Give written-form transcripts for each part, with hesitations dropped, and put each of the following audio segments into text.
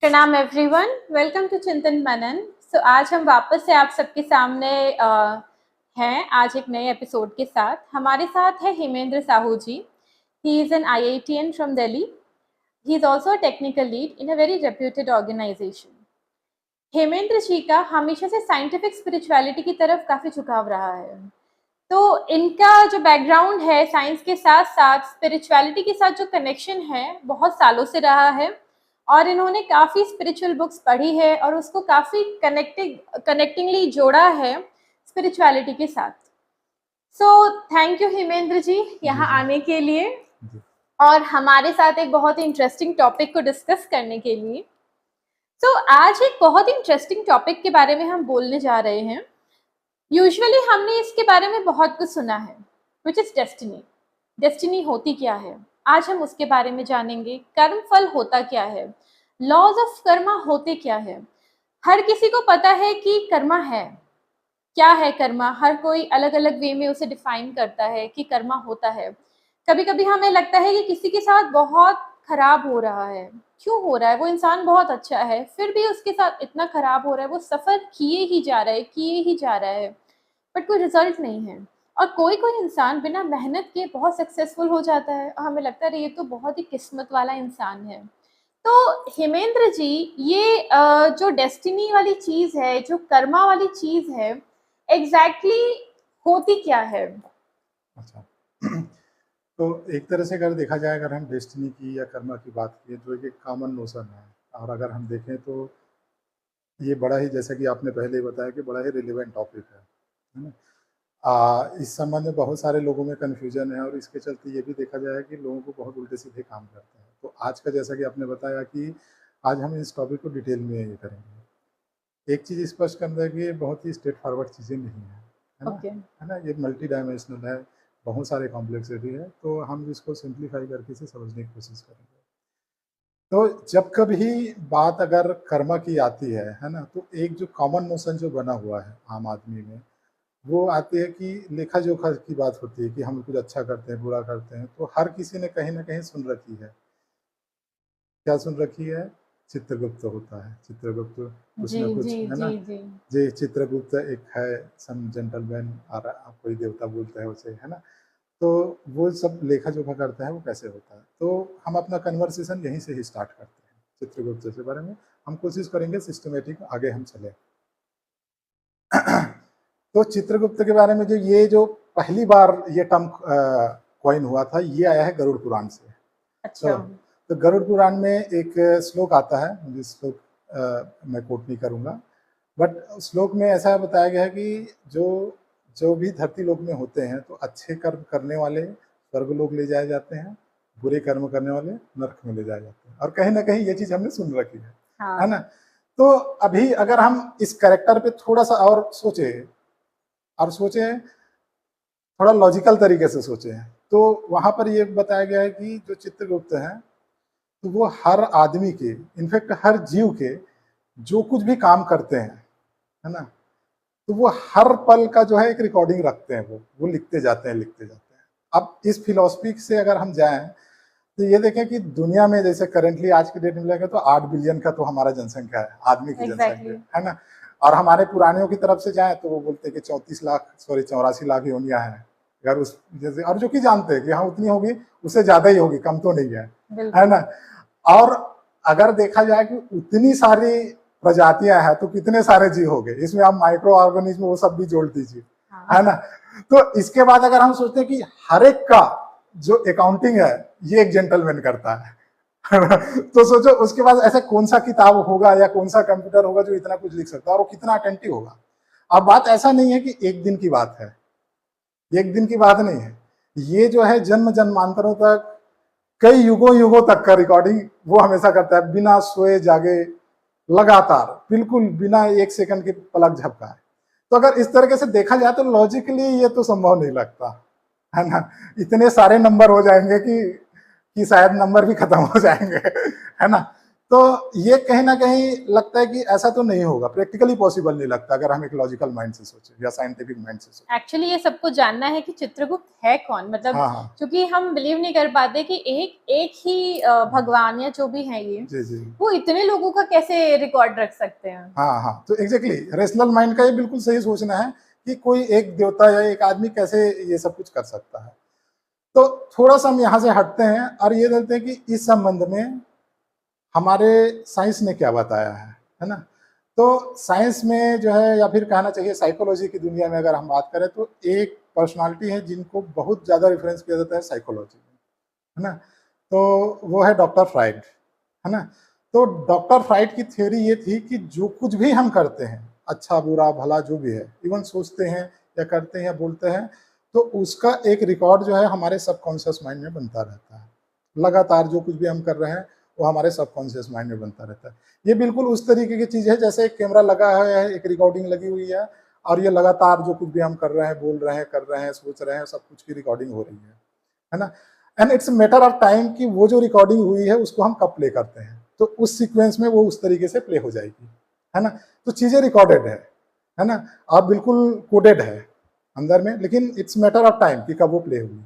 प्रणाम everyone, welcome to चिंतन मनन। आज हम वापस से आप सबके सामने हैं आज एक नए एपिसोड के साथ। हमारे साथ है Hemendra Sahu ji. He is an IITian from Delhi. He is also a technical lead in a very reputed organisation. Hemendra ji का हमेशा से साइंटिफिक स्पिरिचुअलिटी की तरफ काफ़ी झुकाव रहा है। तो इनका जो बैकग्राउंड है साइंस के साथ साथ स्पिरिचुअलिटी के साथ जो कनेक्शन है बहुत सालों से रहा है, और इन्होंने काफ़ी स्पिरिचुअल बुक्स पढ़ी है और उसको काफ़ी कनेक्टिंगली जोड़ा है स्पिरिचुअलिटी के साथ। सो थैंक यू हेमेंद्र जी जी यहाँ जी आने के लिए जी और हमारे साथ एक बहुत ही इंटरेस्टिंग टॉपिक को डिस्कस करने के लिए। आज एक बहुत ही इंटरेस्टिंग टॉपिक के बारे में हम बोलने जा रहे हैं। यूजुअली हमने इसके बारे में बहुत कुछ सुना है, विच इज़ डेस्टिनी। डेस्टिनी होती क्या है, आज हम उसके बारे में जानेंगे। कर्म फल होता क्या है, लॉज ऑफ कर्मा होते क्या है। हर किसी को पता है कि कर्मा है, क्या है कर्मा। हर कोई अलग अलग वे में उसे डिफाइन करता है कि कर्मा होता है। कभी कभी हमें लगता है कि किसी के साथ बहुत खराब हो रहा है, क्यों हो रहा है, वो इंसान बहुत अच्छा है फिर भी उसके साथ इतना खराब हो रहा है, वो सफ़र किए ही जा रहा है किए ही जा रहा है, बट कोई रिजल्ट नहीं है। और कोई कोई इंसान बिना मेहनत के बहुत सक्सेसफुल हो जाता है और हमें लगता है ये तो बहुत ही किस्मत वाला इंसान है। तो हेमेंद्र जी, ये जो डेस्टिनी वाली चीज़ है, जो कर्मा वाली चीज़ है, एग्जैक्टली होती क्या है? अच्छा। तो एक तरह से अगर देखा जाए, अगर हम डेस्टिनी की या कर्मा की बात की जो एक कॉमन नोशन है, और अगर हम देखें तो ये बड़ा ही, जैसा कि आपने पहले ही बताया, कि बड़ा ही रिलेवेंट टॉपिक है ना। इस संबंध में बहुत सारे लोगों में कन्फ्यूजन है, और इसके चलते ये भी देखा जाए कि लोगों को बहुत उल्टे सीधे काम करते हैं। तो आज का, जैसा कि आपने बताया, कि आज हम इस टॉपिक को डिटेल में ये करेंगे। एक चीज़ स्पष्ट करना है कि ये बहुत ही स्ट्रेट फॉरवर्ड चीज़ें नहीं है ना। ओके। है ना, ये मल्टी डायमेंशनल है, बहुत सारे कॉम्प्लेक्सिटी है, तो हम इसको सिंप्लीफाई करके इसे समझने की कोशिश करेंगे। तो जब कभी बात अगर कर्मा की आती है ना, तो एक जो कॉमन नोशन जो बना हुआ है आम आदमी में, वो आती है कि लेखा-जोखा की बात होती है कि हम कुछ अच्छा करते हैं, बुरा करते हैं, तो हर किसी ने कहीं न कहीं सुन रखी है। क्या सुन रखी है? चित्रगुप्त होता है, चित्रगुप्त कुछ जी न जी कुछ, है जी ना? जी। जी, चित्रगुप्त एक है, सम जेंटलमैन, और आप कोई देवता बोलते हैं उसे, है ना? तो वो सब लेखा-जोखा करता है, वो कैसे होता है। तो हम अपना कन्वर्सेशन यहीं से ही स्टार्ट करते हैं, चित्रगुप्त के बारे में। हम कोशिश करेंगे सिस्टमैटिक आगे हम चलें। तो चित्रगुप्त के बारे में जो पहली बार ये टर्म कॉइन हुआ था, ये आया है गरुड़ पुराण से। अच्छा। तो तो गरुड़ पुराण में एक श्लोक आता है, मुझे श्लोक मैं कोट नहीं करूँगा, बट श्लोक में ऐसा बताया गया है कि जो जो भी धरती लोक में होते हैं, तो अच्छे कर्म करने वाले स्वर्ग लोक ले जाए जाते हैं, बुरे कर्म करने वाले नरक में ले जाए जाते हैं, और कहीं ना कहीं ये चीज़ हमने सुन रखी है ना। हाँ। तो अभी अगर हम इस कैरेक्टर पे थोड़ा सा और सोचे, थोड़ा लॉजिकल तरीके से सोचे, तो वहाँ पर ये बताया गया है कि जो चित्रगुप्त हैं, तो वो हर आदमी के, इनफैक्ट हर जीव के, जो कुछ भी काम करते हैं, है ना, तो वो हर पल का जो है एक रिकॉर्डिंग रखते हैं, वो लिखते जाते हैं, लिखते जाते हैं। अब इस फिलॉसफी से अगर हम जाएं, तो ये देखें कि दुनिया में जैसे करेंटली आज के डेट में लगे तो 8 बिलियन का तो हमारा जनसंख्या है, आदमी की एग्जैक्टली। जनसंख्या, है ना। और हमारे पुरानियों की तरफ से जाएं तो वो बोलते हैं कि 84 लाख योनियां हैं। अगर उस जैसे, और जो कि जानते हैं कि हाँ उतनी होगी, उससे ज्यादा ही होगी, कम तो नहीं है बिल्कुल। ना। और अगर देखा जाए कि उतनी सारी प्रजातियां हैं, तो कितने सारे जीव हो गए, इसमें आप माइक्रो ऑर्गेनिज्म वो सब भी जोड़ दीजिए, है हाँ। ना। तो इसके बाद अगर हम सोचते हैं कि हर एक का जो अकाउंटिंग है, ये एक जेंटलमैन करता है तो सोचो उसके बाद ऐसा कौन सा किताब होगा या कौन सा कंप्यूटर होगा जो इतना कुछ लिख सकता है, और वो कितना अटेंटिव होगा। अब बात ऐसा नहीं है कि एक दिन की बात है, एक दिन की बात नहीं है, ये जो है जन्म जन्मांतरों तक, कई युगों युगों तक का रिकॉर्डिंग वो हमेशा करता है, बिना सोए जागे, लगातार, बिल्कुल बिना एक सेकंड के पलक झपकाए। तो अगर इस तरीके से देखा जाए तो लॉजिकली ये तो संभव नहीं लगता, है ना। इतने सारे नंबर हो जाएंगे कि शायद नंबर भी खत्म हो जाएंगे, है ना। तो ये कहीं ना कहीं लगता है कि ऐसा तो नहीं होगा, प्रैक्टिकली पॉसिबल नहीं लगता अगर हम एक लॉजिकल माइंड से सोचें या साइंटिफिक माइंड से सोचें। एक्चुअली ये सबको जानना है कि चित्रगुप्त है कौन, मतलब हाँ हाँ क्योंकि हम बिलीव नहीं कर पाते कि एक ही भगवान या जो भी है ये, जी जी वो इतने लोगों का कैसे रिकॉर्ड रख सकते हैं। हाँ हाँ, तो एग्जैक्टली रेशनल माइंड का ये बिल्कुल सही सोचना है कि कोई एक देवता या एक आदमी कैसे ये सब कुछ कर सकता है। तो थोड़ा सा हम यहाँ से हटते हैं और ये देखते हैं कि इस संबंध में हमारे साइंस ने क्या बताया है ना। तो साइंस में जो है, या फिर कहना चाहिए साइकोलॉजी की दुनिया में अगर हम बात करें, तो एक पर्सनालिटी है जिनको बहुत ज़्यादा रेफरेंस किया जाता है साइकोलॉजी में, है ना। तो वो है डॉक्टर फ्राइड, है ना। तो डॉक्टर फ्राइड की थ्योरी ये थी कि जो कुछ भी हम करते हैं, अच्छा बुरा भला जो भी है, इवन सोचते हैं या करते हैं या बोलते हैं, तो उसका एक रिकॉर्ड जो है हमारे सबकॉन्शियस माइंड में बनता रहता है। लगातार जो कुछ भी हम कर रहे हैं वो हमारे सबकॉन्शियस माइंड में बनता रहता है। ये बिल्कुल उस तरीके की चीज़ है जैसे एक कैमरा लगा है, एक रिकॉर्डिंग लगी हुई है, और ये लगातार जो कुछ भी हम कर रहे हैं, बोल रहे हैं, कर रहे हैं, सोच रहे हैं, सब कुछ की रिकॉर्डिंग हो रही है ना। And it's matter of time कि वो जो रिकॉर्डिंग हुई है उसको हम कब प्ले करते हैं, तो उस सीक्वेंस में वो उस तरीके से प्ले हो जाएगी, है ना। तो चीज़ें रिकॉर्डेड है ना, और बिल्कुल कोडेड है अंदर में, लेकिन इट्स मैटर ऑफ टाइम कि कब वो प्ले हुई।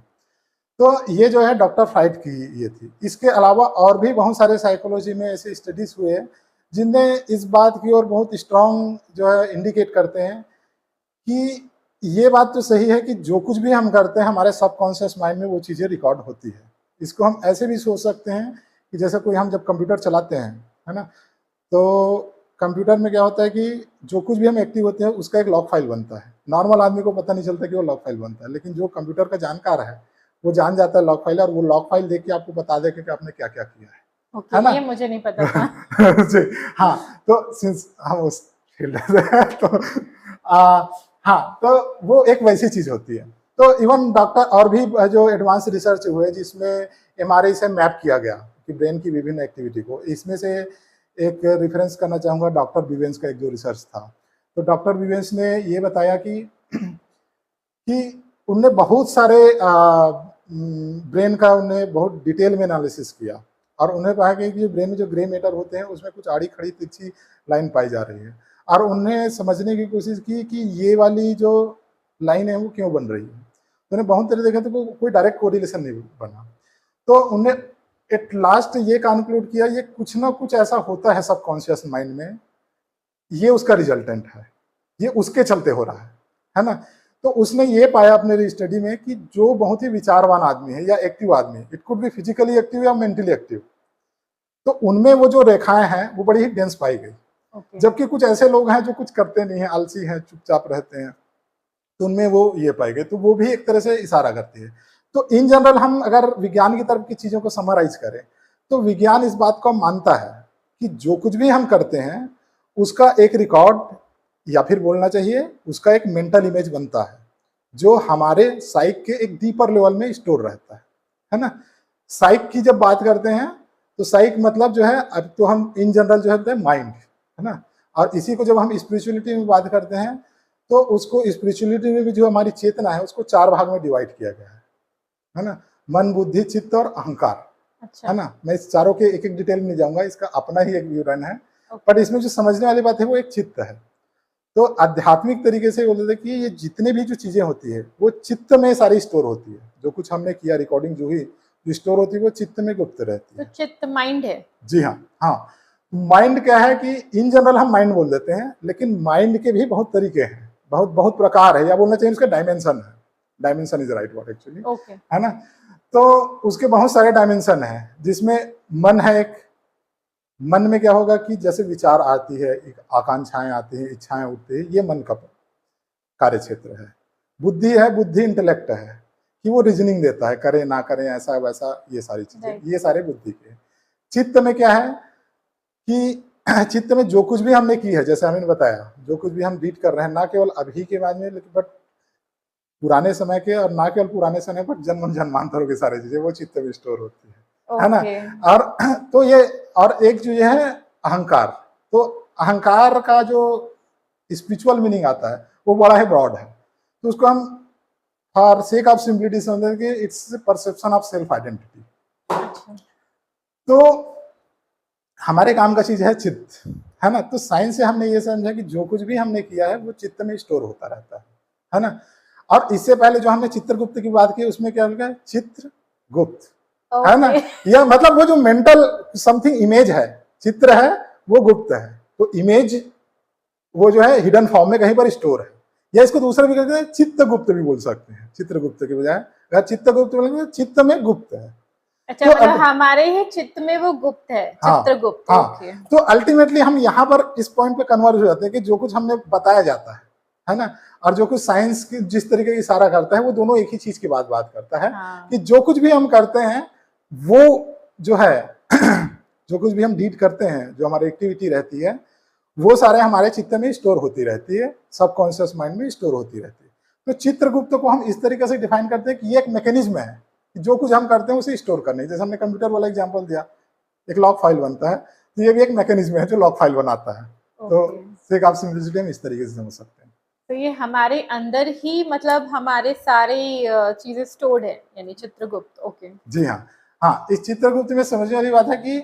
तो ये जो है डॉक्टर फ्राइड की ये थी। इसके अलावा और भी बहुत सारे साइकोलॉजी में ऐसे स्टडीज हुए हैं जिनने इस बात की ओर बहुत स्ट्रांग जो है इंडिकेट करते हैं कि ये बात तो सही है कि जो कुछ भी हम करते हैं हमारे सबकॉन्शियस माइंड में वो चीज़ें रिकॉर्ड होती है। इसको हम ऐसे भी सोच सकते हैं कि जैसे कोई हम जब कंप्यूटर चलाते हैं, है ना, तो कंप्यूटर में क्या होता है कि जो कुछ भी हम एक्टिव होते हैं उसका एक लॉग फाइल बनता है। नॉर्मल आदमी को पता नहीं चलता कि वो लॉग फाइल बनता है, लेकिन जो कंप्यूटर का जानकार है वो जान जाता है लॉग फाइल, और वो लॉग फाइल देख के आपको बता देगा कि आपने क्या क्या किया है ना। ये मुझे नहीं पता था। जी हाँ, तो सिंस हम उस फील्ड से हैं, तो हाँ, तो वो एक वैसी चीज होती है। तो इवन डॉक्टर और भी जो एडवांस रिसर्च हुए जिसमें एमआरआई से मैप किया गया कि ब्रेन की विभिन्न एक्टिविटी को, इसमें से एक रेफरेंस करना चाहूंगा डॉक्टर विवेंस का एक जो रिसर्च था। तो डॉक्टर विवेंस ने ये बताया कि उनने बहुत सारे ब्रेन का उन्हें बहुत डिटेल में एनालिसिस किया, और उन्हें पाया कि जो ब्रेन में जो ग्रे मैटर होते हैं उसमें कुछ आड़ी खड़ी तिरछी लाइन पाई जा रही है, और उन्हें समझने की कोशिश की कि ये वाली जो लाइन है वो क्यों बन रही है। तो उन्हें बहुत तरह देखा तो कोई डायरेक्ट कोरिलेशन नहीं बना। तो उन्हें एट लास्ट ये कंक्लूड किया ये कुछ ना कुछ ऐसा होता है सबकॉन्शियस माइंड में, ये उसका रिजल्टेंट है, ये उसके चलते हो रहा है ना। तो उसने ये पाया अपने स्टडी में कि जो बहुत ही विचारवान आदमी है या एक्टिव आदमी, it could be physically active या मेंटली एक्टिव, तो उनमें वो जो रेखाएं हैं वो बड़ी ही डेंस पाई गई। जबकि कुछ ऐसे लोग हैं जो कुछ करते नहीं है, आलसी हैं, चुपचाप रहते हैं, तो उनमें वो ये पाई गई। तो वो भी एक तरह से इशारा करती है। तो इन जनरल हम अगर विज्ञान की तरफ की चीजों को समराइज करें तो विज्ञान इस बात को मानता है कि जो कुछ भी हम करते हैं उसका एक रिकॉर्ड, या फिर बोलना चाहिए उसका एक मेंटल इमेज बनता है जो हमारे साइक के एक डीपर लेवल में स्टोर रहता है ना। साइक की जब बात करते हैं तो साइक मतलब जो है, अब तो हम इन जनरल जो है माइंड, है ना। और इसी को जब हम स्पिरिचुअलिटी में बात करते हैं तो उसको स्पिरिचुअलिटी में भी जो हमारी चेतना है उसको 4 भाग में डिवाइड किया गया है ना। मन, बुद्धि, चित्त और अहंकार। अच्छा। है ना। मैं इस चारों के एक एक डिटेल में नहीं जाऊंगा, इसका अपना ही एक विवरण है। पर इसमें जो समझने वाली बात है वो एक चित्त है। तो आध्यात्मिक तरीके से बोलते थे कि ये जितने भी जो चीजें होती है वो चित्त में सारी स्टोर होती है। जो कुछ हमने किया, रिकॉर्डिंग जो हुई, जो स्टोर होती है वो चित्त में गुप्त रहती है। तो चित्त माइंड है। जी हाँ। हाँ, माइंड क्या है कि इन जनरल हम माइंड बोल देते हैं, लेकिन माइंड के भी बहुत तरीके हैं, बहुत बहुत प्रकार है, या बोलना चाहिए उसका डायमेंशन है। Dimension is right word actually, है ना। तो उसके बहुत सारे डायमेंशन हैं, जिसमें मन है एक। मन में क्या होगा कि जैसे विचार आती है, आकांक्षाएं आती हैं, इच्छाएं उठती है, ये मन का कार्य क्षेत्र है। बुद्धि है, बुद्धि इंटेलेक्ट है कि वो रीजनिंग देता है, करें ना करें, ऐसा वैसा, ये सारी चीजें, ये सारे बुद्धि के। चित्त में क्या है कि चित्त में जो कुछ भी हमने की है, जैसे हमने बताया, जो कुछ भी हम रीड कर रहे हैं, ना केवल अभी के बाद में, लेकिन बट पुराने समय के, और ना केवल पुराने समय पर जन्म जन्मांतरों की सारी चीजें वो चित्त में स्टोर होती है ना। और तो ये, और एक जो ये है अहंकार, तो अहंकार का जो स्पिरिचुअल मीनिंग आता है वो बड़ा ही ब्रॉड है। तो उसको हम फॉर सेक ऑफ सिंप्लिसिटी समझते कि it's perception of self identity. तो हमारे काम का चीज है चित्त, है ना। तो साइंस से हमने ये समझा कि जो कुछ भी हमने किया है वो चित्त में स्टोर होता रहता है ना। और इससे पहले जो हमने चित्रगुप्त की बात की उसमें क्या लिखा है, चित्रगुप्त, है ना। या मतलब वो जो मेंटल समथिंग इमेज है, चित्र है वो गुप्त है, तो इमेज वो जो है हिडन फॉर्म में कहीं पर स्टोर है। या इसको दूसरा भी कहते हैं चित्तगुप्त भी बोल सकते हैं, चित्रगुप्त के बजाय अगर चित्तगुप्त बोलेंगे चित्त में गुप्त है। अच्छा, तो मतलब हमारे ही चित्त में वो गुप्त है, चित्रगुप्त। हाँ, ओके। तो अल्टीमेटली हम यहाँ पर इस पॉइंट पे कन्वर्ज हो जाते हैं कि जो कुछ हमने बताया जाता है ना, और जो कुछ साइंस की जिस तरीके की इशारा करता है वो दोनों एक ही चीज की बात करता है। हाँ। कि जो कुछ भी हम करते हैं वो जो है जो कुछ भी हम डीड करते हैं, जो हमारी एक्टिविटी रहती है वो सारे हमारे चित्त में स्टोर होती रहती है, सबकॉन्शियस माइंड में स्टोर होती रहती है। तो चित्रगुप्त को हम इस तरीके से डिफाइन करते हैं कि ये एक मैकेनिज्म है, जो कुछ हम करते हैं उसे स्टोर करने, जैसे हमने कंप्यूटर वाला एग्जांपल दिया, एक लॉग फाइल बनता है, तो ये भी एक मैकेनिज्म है जो लॉग फाइल बनाता है। तो एक आप सिंपलिसिटी हम इस तरीके से समझ सकते हैं। तो ये हमारे अंदर ही मतलब हमारे सारे चीजें स्टोर्ड है, यानी चित्रगुप्त। ओके, जी हाँ। हाँ, इस चित्रगुप्त में समझने वाली बात है कि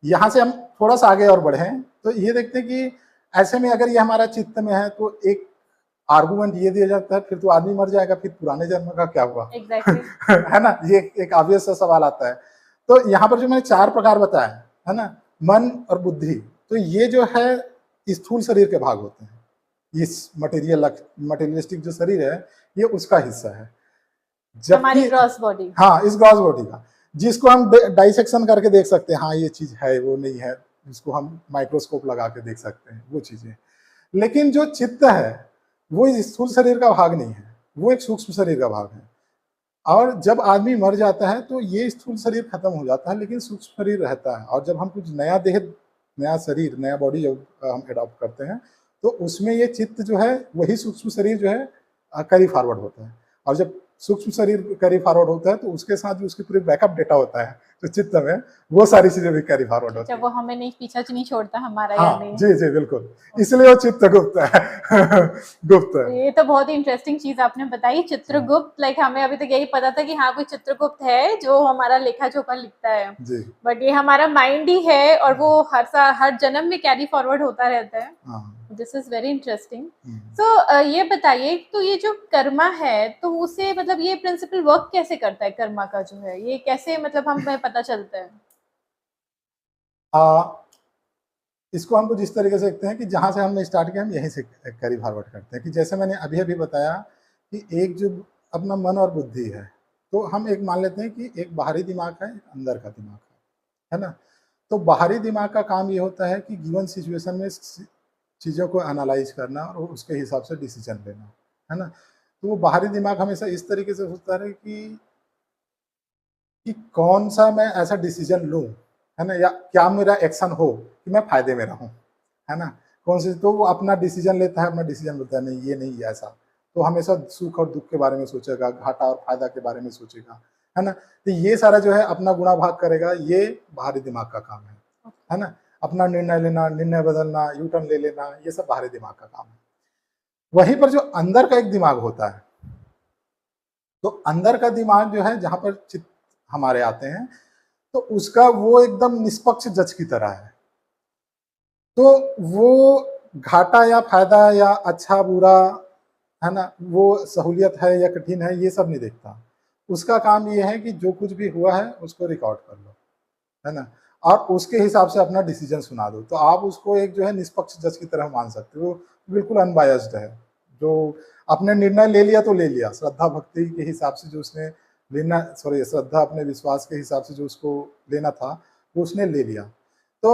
यहाँ से हम थोड़ा सा आगे और बढ़े, तो ये देखते हैं कि ऐसे में अगर ये हमारा चित्त में है तो एक आर्गुमेंट ये दिया जाता है, फिर तो आदमी मर जाएगा, फिर पुराने जन्म का क्या हुआ। exactly. है ना, ये एक ऑब्वियस सा सवाल आता है। तो यहाँ पर जो मैंने 4 प्रकार बताया है ना, मन और बुद्धि, तो ये जो है स्थूल शरीर के भाग होते हैं। इस मटेरियलिस्टिक जो शरीर है ये उसका हिस्सा है, हमारी ग्रॉस बॉडी। हाँ, इस ग्रॉस बॉडी का, जिसको हम डाइसेक्शन करके देख सकते हैं, हाँ ये चीज है वो नहीं है, जिसको हम माइक्रोस्कोप लगा के देख सकते हैं वो चीजें। लेकिन जो चित्त है वो इस स्थूल शरीर का भाग नहीं है, वो एक सूक्ष्म शरीर का भाग है। और जब आदमी मर जाता है तो ये स्थूल शरीर खत्म हो जाता है, लेकिन सूक्ष्म शरीर रहता है। और जब हम कुछ नया देह, नया शरीर, नया बॉडी जब हम एडॉप्ट करते हैं तो उसमें ये चित्त जो है वही सूक्ष्म शरीर जो है कैरी फॉरवर्ड होता है। और जब सूक्ष्म शरीर कैरी फॉरवर्ड होता है तो उसके साथ जो उसकी पूरी बैकअप डेटा होता है तो चित्त में वो सारी चीजें भी कैरी फॉरवर्ड होती है। वो हमें नहीं पीछा नहीं छोड़ता हमारा। हाँ, यानी जी जी बिल्कुल, इसलिए वो चित्रगुप्त है। गुप्त है। ये तो बहुत ही इंटरेस्टिंग चीज आपने बताई, चित्रगुप्त। लाइक हमें अभी तक यही पता था कि हाँ कोई चित्रगुप्त है जो हमारा लेखा जोखा लिखता है जी, बट ये हमारा माइंड ही है और वो हर जन्म में कैरी फॉरवर्ड होता रहता है। This is very interesting. तो ये बताइए, तो ये जो कर्मा है तो उसे मतलब ये प्रिंसिपल वर्क कैसे करता है, कर्मा का जो है ये कैसे मतलब हमें पता चलता है? इसको हम कुछ इस तरीके से देखते हैं कि जहाँ से हमने स्टार्ट किया हम यहीं से कैरी फॉरवर्ड करते हैं। कि जैसे मैंने अभी अभी बताया कि एक जो अपना मन और बुद्धि है, तो हम एक मान लेते हैं कि एक बाहरी दिमाग है, एक अंदर का दिमाग है ना। तो बाहरी दिमाग का काम ये होता है कि गिवन सिचुएशन में चीज़ों को एनालाइज करना और उसके हिसाब से डिसीजन लेना, है ना। तो वो बाहरी दिमाग हमेशा इस तरीके से सोचता है कि कौन सा मैं ऐसा डिसीजन लूँ, है ना, या क्या मेरा एक्शन हो कि मैं फायदे में रहूं, है ना। कौन से, तो वो अपना डिसीजन लेता है, अपना डिसीजन लेता है, नहीं ये नहीं ऐसा, तो हमेशा सुख और दुख के बारे में सोचेगा, घाटा और फायदा के बारे में सोचेगा, है ना। तो ये सारा जो है अपना गुणा भाग करेगा, ये बाहरी दिमाग का काम है ना। अपना निर्णय लेना, निर्णय बदलना, यू टर्न ले लेना, ये सब बाहरी दिमाग का काम है। वहीं पर जो अंदर का एक दिमाग होता है, तो अंदर का दिमाग जो है जहां पर चित्त हमारे आते हैं, तो उसका वो एकदम निष्पक्ष जज की तरह है। तो वो घाटा या फायदा या अच्छा बुरा, है ना, वो सहूलियत है या कठिन है, ये सब नहीं देखता। उसका काम ये है कि जो कुछ भी हुआ है उसको रिकॉर्ड कर लो, है ना, और उसके हिसाब से अपना डिसीजन सुना दो। तो आप उसको एक जो है निष्पक्ष जज की तरह मान सकते हो, बिल्कुल अनबायस्ड है। जो अपने निर्णय ले लिया तो ले लिया, श्रद्धा भक्ति के हिसाब से जो उसने लेना, सॉरी श्रद्धा अपने विश्वास के हिसाब से जो उसको लेना था वो उसने ले लिया। तो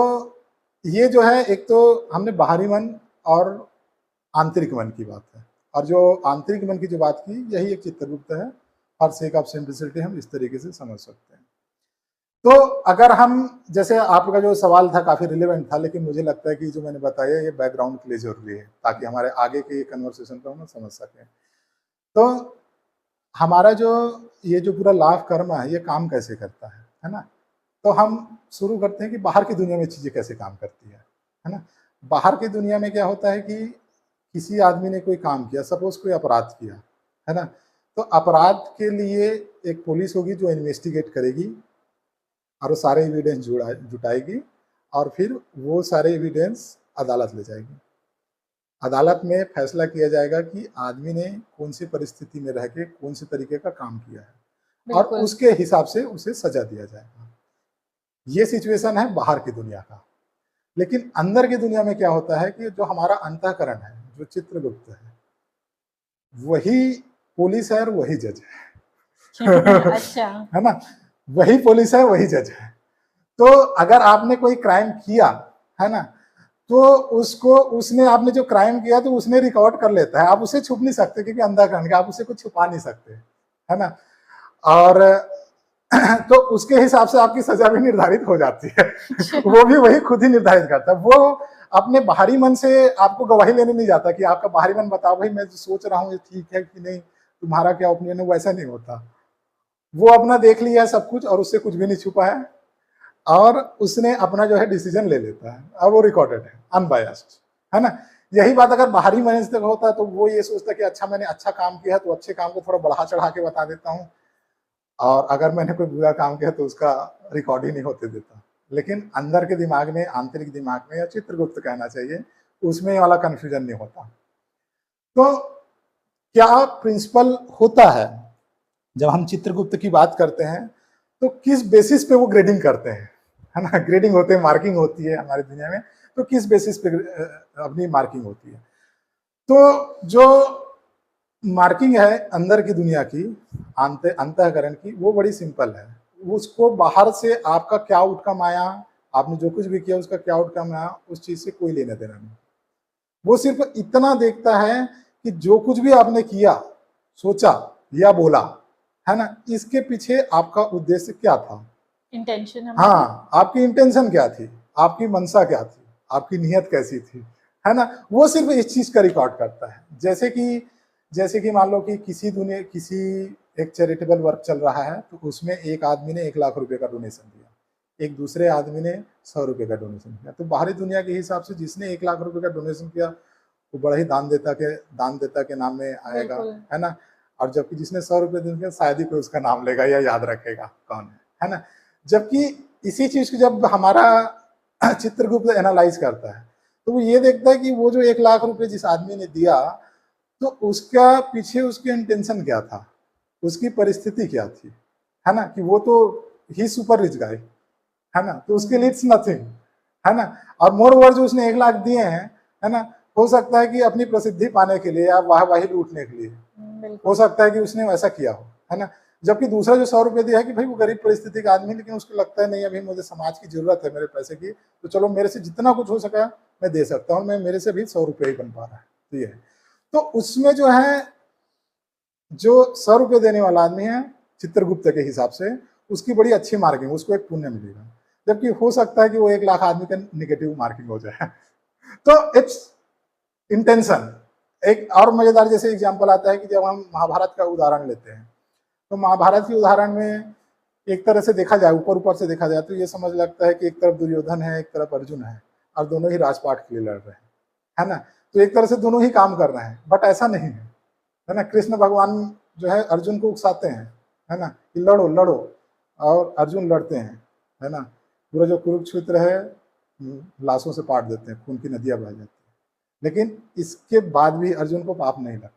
ये जो है, एक तो हमने बाहरी मन और आंतरिक मन की बात है, और जो आंतरिक मन की जो बात की, यही एक चित्रगुप्त है। फॉर सेक ऑफ सिंपलिसिटी हम इस तरीके से समझ सकते हैं। तो अगर हम, जैसे आपका जो सवाल था काफी रिलेवेंट था, लेकिन मुझे लगता है कि जो मैंने बताया ये बैकग्राउंड के लिए जरूरी है, ताकि हमारे आगे के कन्वर्सेशन को हम समझ सकें। तो हमारा जो ये जो पूरा लाभ कर्म है, ये काम कैसे करता है ना। तो हम शुरू करते हैं कि बाहर की दुनिया में चीजें कैसे काम करती है ना। बाहर की दुनिया में क्या होता है कि किसी आदमी ने कोई काम किया, सपोज कोई अपराध किया, है ना। तो अपराध के लिए एक पुलिस होगी जो इन्वेस्टिगेट करेगी और वो सारे एविडेंस जुटाएगी, और फिर वो सारे एविडेंस अदालत ले जाएगी। अदालत में फैसला किया जाएगा कि आदमी ने कौन सी परिस्थिति में रह के कौन से तरीके का काम किया है और उसके हिसाब से उसे सजा दिया जाएगा। ये सिचुएशन है बाहर की दुनिया का। लेकिन अंदर की दुनिया में क्या होता है कि जो हमारा अंतःकरण है, जो चित्रगुप्त है, वही पुलिस है और वही जज है। अच्छा। है ना, वही पुलिस है वही जज है। तो अगर आपने कोई क्राइम किया है ना, तो उसको उसने आपने जो क्राइम किया तो उसने रिकॉर्ड कर लेता है, आप उसे छुप नहीं सकते क्योंकि अंधाकरण का आप उसे कुछ छुपा नहीं सकते, है ना। और तो उसके हिसाब से आपकी सजा भी निर्धारित हो जाती है। वो भी वही खुद ही निर्धारित करता है। वो अपने बाहरी मन से आपको गवाही लेने नहीं जाता कि आपका बाहरी मन बताओ भाई मैं जो सोच रहा हूँ ये ठीक है कि नहीं, तुम्हारा क्या ओपिनियन है, वैसा नहीं होता। वो अपना देख लिया है सब कुछ और उससे कुछ भी नहीं छुपा है और उसने अपना जो है डिसीजन ले लेता है और वो रिकॉर्डेड है, अनबायस्ड, है ना। यही बात अगर बाहरी मन से होता तो वो ये सोचता कि अच्छा मैंने अच्छा काम किया तो अच्छे काम को थोड़ा बढ़ा चढ़ा के बता देता हूँ, और अगर मैंने कोई बुरा काम किया तो उसका रिकॉर्ड ही नहीं होते देता। लेकिन अंदर के दिमाग में, आंतरिक दिमाग में, या चित्रगुप्त कहना चाहिए, उसमें वाला कंफ्यूजन नहीं होता। तो क्या प्रिंसिपल होता है जब हम चित्रगुप्त की बात करते हैं, तो किस बेसिस पे वो ग्रेडिंग करते हैं, है ना। ग्रेडिंग होते हैं, मार्किंग होती है हमारी दुनिया में, तो किस बेसिस पे अपनी मार्किंग होती है। तो जो मार्किंग है अंदर की दुनिया की, अंतःकरण की, वो बड़ी सिंपल है। उसको बाहर से आपका क्या आउटकम आया, आपने जो कुछ भी किया उसका क्या आउटकम आया, उस चीज से कोई लेना देना नहीं। वो सिर्फ इतना देखता है कि जो कुछ भी आपने किया, सोचा या बोला, है ना, इसके पीछे आपका उद्देश्य क्या था, इंटेंशन। हाँ, आपकी इंटेंशन क्या थी, आपकी मंशा क्या थी, आपकी नियत कैसी थी, है ना। वो सिर्फ इस चीज का रिकॉर्ड करता है। जैसे कि मान लो कि किसी एक चैरिटेबल वर्क चल रहा है, तो उसमें एक आदमी ने 1 लाख रुपए का डोनेशन दिया, एक दूसरे आदमी ने 100 रुपए का डोनेशन किया। तो बाहरी दुनिया के हिसाब से जिसने 1 लाख रुपए का डोनेशन किया वो बड़ा ही दान देता के नाम में आएगा, है ना। और जबकि जिसने 100 रुपए दिए शायद ही कोई उसका नाम लेगा या याद रखेगा कौन है ना। जबकि इसी चीज को जब हमारा चित्रगुप्त एनालाइज करता है तो वो ये देखता है कि वो जो 1 लाख रुपए जिस आदमी ने दिया, तो उसका पीछे उसकी इंटेंशन क्या था, उसकी परिस्थिति क्या थी, है ना। कि वो तो ही सुपर रिच गाय, है ना, तो उसके लिए इट्स नथिंग, है ना। और मोर ओवर जो उसने 1 लाख दिए हैं, है ना, हो सकता है कि अपनी प्रसिद्धि पाने के लिए या वाहवाही लूटने के लिए, हो सकता है कि उसने वैसा किया हो, है ना। जबकि दूसरा जो 100 रुपए दिया है कि भाई वो गरीब परिस्थिति का आदमी, लेकिन उसको लगता है नहीं अभी मुझे समाज की जरूरत है मेरे पैसे की, तो चलो मेरे से जितना कुछ हो सका मैं दे सकता हूँ, मैं मेरे से भी 100 रुपये ही बन पा रहा है, तो ये है। तो उसमें जो है, जो 100 रुपये देने वाला आदमी है चित्रगुप्त के हिसाब से, उसकी बड़ी अच्छी मार्किंग, उसको एक पुण्य मिलेगा। जबकि हो सकता है कि वो 1 लाख आदमी का निगेटिव मार्किंग हो जाए। तो इट्स इंटेंशन। एक और मजेदार जैसे एग्जाम्पल आता है कि जब हम महाभारत का उदाहरण लेते हैं, तो महाभारत के उदाहरण में एक तरह से देखा जाए, ऊपर ऊपर से देखा जाए, तो ये समझ लगता है कि एक तरफ दुर्योधन है, एक तरफ अर्जुन है, और दोनों ही राजपाट के लिए लड़ रहे हैं, है ना। तो एक तरह से दोनों ही काम कर रहे हैं, बट ऐसा नहीं है ना। कृष्ण भगवान जो है अर्जुन को उकसाते हैं, है ना, कि लड़ो लड़ो, और अर्जुन लड़ते हैं, है ना। पूरा जो कुरुक्षेत्र है लाशों से पाट देते हैं, खून की नदियां बह जाती है, लेकिन इसके बाद भी अर्जुन को पाप नहीं लगता,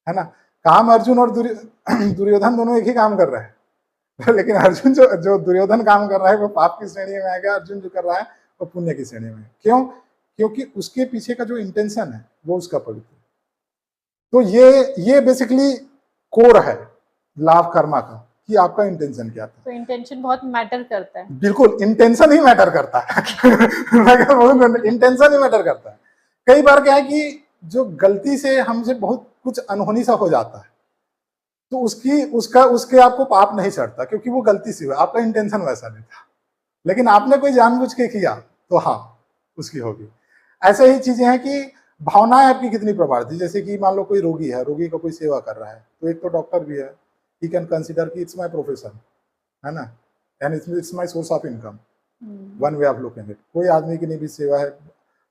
है ना। काम अर्जुन और दुर्योधन दोनों एक ही काम कर रहे हैं, लेकिन अर्जुन जो दुर्योधन काम कर रहा है वो पाप की श्रेणी में आएगा, अर्जुन जो कर रहा है वो पुण्य की श्रेणी में। क्यों? क्योंकि उसके पीछे का जो इंटेंशन है वो उसका पवित्र। तो ये बेसिकली कोर है लाभ कर्मा का, कि आपका इंटेंशन क्या था। तो इंटेंशन बहुत मैटर करता है। बिल्कुल, इंटेंशन ही मैटर करता है। इंटेंशन ही मैटर करता है। कई बार क्या है कि जो गलती से हमसे बहुत कुछ अनहोनी सा हो जाता है, तो उसके आपको पाप नहीं चढ़ता, क्योंकि वो गलती से हुआ, आपका इंटेंशन वैसा नहीं था। लेकिन आपने कोई जानबूझ के किया तो हाँ, उसकी होगी। ऐसे ही चीजें हैं कि भावनाएं आपकी कितनी प्रबल थी। जैसे कि मान लो कोई रोगी है, रोगी का कोई सेवा कर रहा है, तो एक तो डॉक्टर भी है, ही कैन कंसिडर कि इट्स माय प्रोफेशन, है ना, and it's my source of income, one way of looking it. कोई आदमी की नहीं भी सेवा है,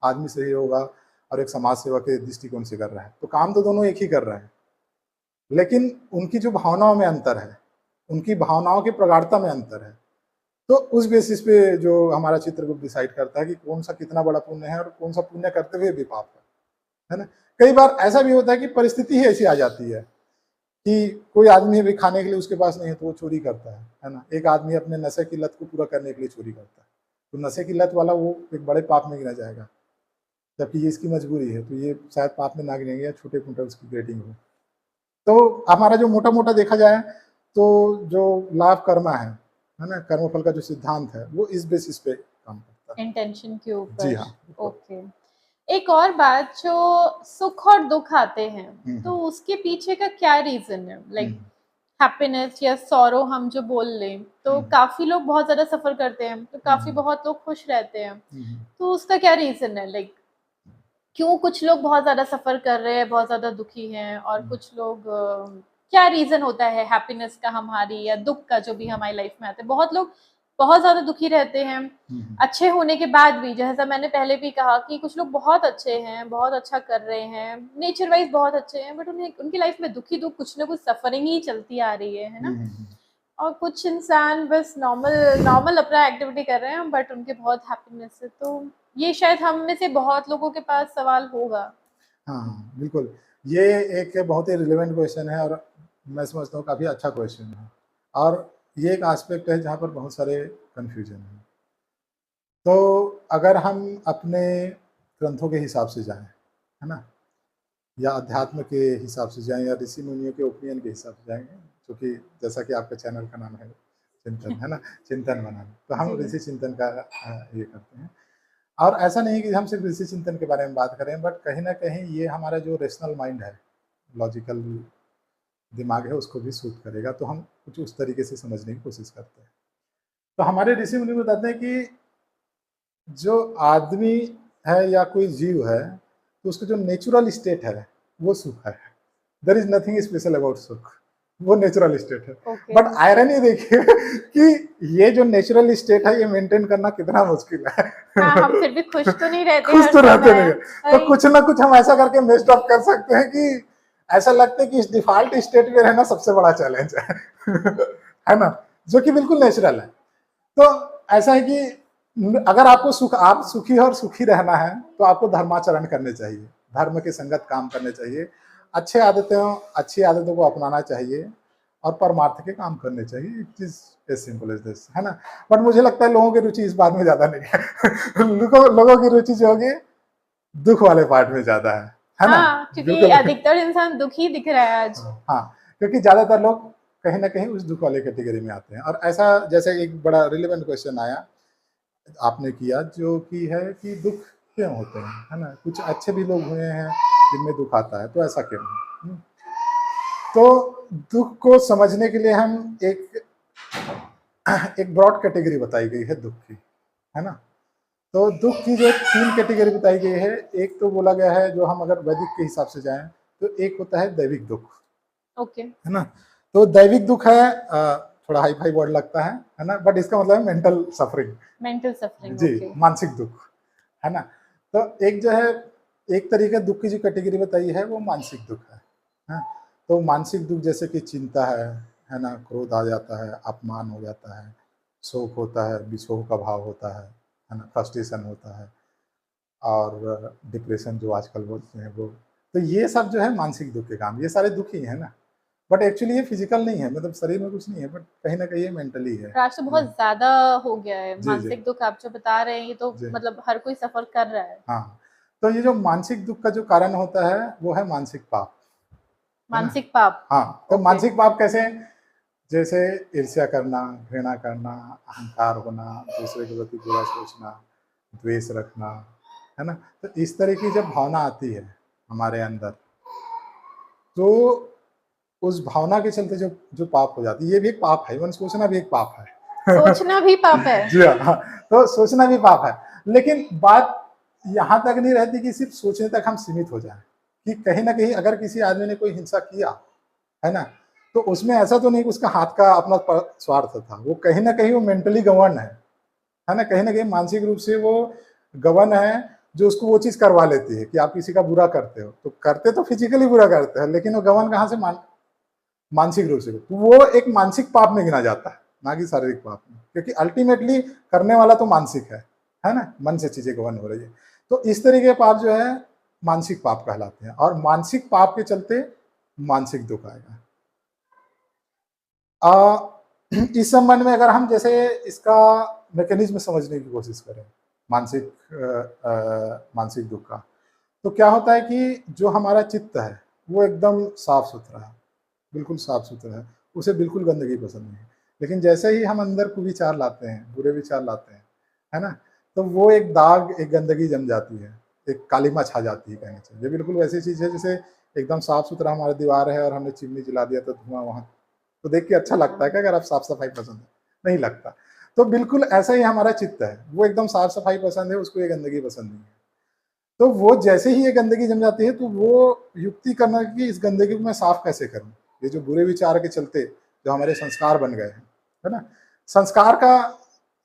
आदमी सही होगा और एक समाज सेवा के दृष्टिकोण से कर रहा है, तो काम तो दोनों एक ही कर रहे हैं, लेकिन उनकी जो भावनाओं में अंतर है, उनकी भावनाओं की प्रगाढ़ता में अंतर है। तो उस बेसिस पे जो हमारा चित्रगुप्त डिसाइड करता है कि कौन सा कितना बड़ा पुण्य है और कौन सा पुण्य करते हुए भी पाप है ना। कई बार ऐसा भी होता है कि परिस्थिति ही ऐसी आ जाती है कि कोई आदमी अभी खाने के लिए उसके पास नहीं है तो वो चोरी करता है ना। एक आदमी अपने नशे की लत को पूरा करने के लिए चोरी करता है, तो नशे की लत वाला वो एक बड़े पाप में गिना जाएगा, जबकि ये इसकी मजबूरी है, तो ये शायद पाप में ना गिनेंगे या छोटे मोटे उसकी ग्रेडिंग हो। तो हमारा जो मोटा मोटा देखा जाए तो जो लाभ कर्मा है ना, कर्मफल का जो सिद्धांत है वो इस बेसिस पे काम करता है, इंटेंशन के ऊपर। जी हाँ। ओके, एक और बात, जो सुख और दुख आते हैं तो उसके पीछे का क्या रीजन है? लाइक हैप्पीनेस या सॉरो हम जो बोल लें, तो काफी लोग बहुत ज्यादा सफर करते हैं, तो काफी बहुत लोग खुश रहते हैं, तो उसका क्या रीजन है? लाइक क्यों कुछ लोग बहुत ज्यादा सफर कर रहे हैं, बहुत ज्यादा दुखी हैं, और कुछ लोग क्या रीजन होता है हैप्पीनेस का हमारी या दुख का जो भी हमारी लाइफ में आते हैं? बहुत लोग बहुत ज्यादा दुखी रहते हैं अच्छे होने के बाद भी, जैसा मैंने पहले भी कहा कि कुछ लोग बहुत अच्छे हैं, बहुत अच्छा कर रहे हैं, नेचर वाइज बहुत अच्छे हैं, बट उन्हें उनकी लाइफ में दुखी दुख कुछ ना कुछ सफरिंग ही चलती आ रही है ना। और कुछ इंसान बस नॉर्मल नॉर्मल अपना एक्टिविटी कर रहे हैं, बट उनके बहुत हैप्पीनेस है। तो ये शायद हम में से बहुत लोगों के पास सवाल होगा। हाँ बिल्कुल, ये एक बहुत ही रिलेवेंट क्वेश्चन है और मैं समझता हूँ काफ़ी अच्छा क्वेश्चन है, और ये एक एस्पेक्ट है जहाँ पर बहुत सारे कन्फ्यूजन हैं। तो अगर हम अपने ग्रंथों के हिसाब से जाएं, है ना, या अध्यात्म के हिसाब से जाएं, या ऋषि मुनियों के ओपिनियन के हिसाब से जाएंगे, क्योंकि जैसा कि आपके चैनल का नाम है चिंतन, है ना, चिंतन बनाना, तो हम ऋषि चिंतन का ये करते हैं। और ऐसा नहीं कि हम सिर्फ ऋषि चिंतन के बारे में बात करें, बट कहीं ना कहीं ये हमारा जो रेशनल माइंड है, लॉजिकल दिमाग है, उसको भी सूट करेगा, तो हम कुछ उस तरीके से समझने की कोशिश करते हैं। तो हमारे ऋषि मुनि बताते हैं कि जो आदमी है या कोई जीव है, तो उसका जो नेचुरल स्टेट है वो सुख है। There is nothing special about सुख, वो नेचुरल स्टेट है। बट आयरनी देखिए कि ये जो नेचुरल स्टेट है ये मेंटेन करना कितना मुश्किल है। हाँ, हम फिर भी खुश तो नहीं रहते, खुश तो रहते नहीं, तो कुछ ना कुछ हम ऐसा करके मेस्ड अप कर सकते हैं कि ऐसा लगता है कि इस डिफॉल्ट स्टेट में रहना सबसे बड़ा चैलेंज है ना, जो कि बिल्कुल नेचुरल है। तो ऐसा है कि अगर आपको आप सुखी और सुखी रहना है तो आपको धर्माचरण करने चाहिए, धर्म के संगत काम करने चाहिए, अच्छी आदतों को अपनाना चाहिए और परमार्थ के काम करने चाहिए। It is as simple as this, है ना। बट मुझे लगता है लोगों की रुचि इस बात में ज्यादा नहीं है। लोगों की रुचि जो होगी दुख वाले पार्ट में ज्यादा है ना। हाँ, क्योंकि अधिकतर इंसान दुखी दिख रहा है आज। हाँ, क्योंकि ज्यादातर लोग कहीं ना कहीं उस दुख वाले कैटेगरी में आते हैं। और ऐसा जैसे एक बड़ा रिलेवेंट क्वेश्चन आया आपने किया, जो कि है कि दुख क्यों होते हैं, है ना, कुछ अच्छे भी लोग हुए हैं जिनमें दुख आता है, तो ऐसा क्यों है? तो दुख को समझने के लिए हम एक ब्रॉड कैटेगरी बताई गई है दुख की, है ना। तो दुख की जो 3 कैटेगरी बताई गई है, एक तो बोला गया है, जो हम अगर वैदिक के हिसाब से जाएं तो एक होता है दैविक दुख, ओके, है ना। तो दैविक दुख है, थोड़ा हाई फाई वर्ड लगता है ना, बट इसका मतलब है मेंटल सफरिंग, जी, मानसिक दुख, है ना। तो एक जो है, एक तरीके दुख की जो कैटेगरी बताई है वो मानसिक दुख है। तो मानसिक दुख जैसे कि चिंता है ना, क्रोध आ जाता है, अपमान हो जाता है, शोक होता है, विछोह का भाव होता है ना, फ्रस्ट्रेशन होता है, और डिप्रेशन जो आजकल बोलते हैं वो। तो ये सब जो है मानसिक दुख के काम, ये सारे दुख ही है ना। बट एक्चुअली ये फिजिकल नहीं है, मतलब शरीर में कुछ नहीं है, बट कहीं ना कहीं ये मेंटली है। आज तो बहुत ज्यादा हो गया है मानसिक दुख, आप जो बता रहे हैं ये तो मतलब हर कोई सफर कर रहा है। हाँ, तो ये जो मानसिक दुख का जो कारण होता है वो है मानसिक पाप। मानसिक पाप, हाँ, तो मानसिक पाप कैसे? जैसे ईर्ष्या करना, घृणा करना, अहंकार होना, दूसरे के प्रति बुरा सोचना, द्वेष रखना, है ना। तो इस तरह की जब भावना आती है हमारे अंदर, तो उस भावना के चलते जो पाप हो जाती है, ये भी एक पाप है, इवन सोचना भी एक पाप है। सोचना भी पाप है। जी हाँ, तो सोचना भी पाप है। लेकिन बात यहाँ तक नहीं रहती कि सिर्फ सोचने तक हम सीमित हो जाएं, कि कहीं ना कहीं अगर किसी आदमी ने कोई हिंसा किया है ना, तो उसमें ऐसा तो नहीं कि उसका हाथ का अपना स्वार्थ था, वो कहीं ना कहीं वो मेंटली गवर्न है ना, कहीं ना कहीं मानसिक रूप से वो गवर्न है, जो उसको वो चीज करवा लेती है कि आप किसी का बुरा करते हो, तो करते तो फिजिकली बुरा करते हैं, लेकिन वो गवर्न कहाँ से मानसिक रूप से, तो वो एक मानसिक पाप में गिना जाता है। ना कि शारीरिक पाप में, क्योंकि अल्टीमेटली करने वाला तो मानसिक है ना, मन से चीजें गवन हो रही है। तो इस तरीके के पाप जो है मानसिक पाप कहलाते हैं, और मानसिक पाप के चलते मानसिक दुख आएगा। इस संबंध में अगर हम जैसे इसका मैकेनिज्म समझने की कोशिश करें मानसिक दुख का, तो क्या होता है कि जो हमारा चित्त है वो एकदम साफ सुथरा है, बिल्कुल साफ सुथरा है, उसे बिल्कुल गंदगी पसंद नहीं है। लेकिन जैसे ही हम अंदर कुविचार लाते हैं, बुरे विचार लाते हैं, है ना, तो वो एक दाग, एक गंदगी जम जाती है, एक कालीमा छा जाती है कहने से। ये बिल्कुल वैसी चीज है जैसे एकदम साफ सुथरा हमारा दीवार है और हमने चिमनी जला दिया तो धुआं वहां, तो देख के अच्छा लगता है क्या अगर आप साफ सफाई पसंद है? नहीं लगता। तो बिल्कुल ऐसा ही हमारा चित्त है, वो एकदम साफ सफाई पसंद है, उसको ये गंदगी पसंद नहीं है। तो वो जैसे ही ये गंदगी जम जाती है तो वो युक्ति करना कि इस गंदगी को मैं साफ कैसे करूं। ये जो बुरे विचार के चलते जो हमारे संस्कार बन गए हैं, है ना, संस्कार का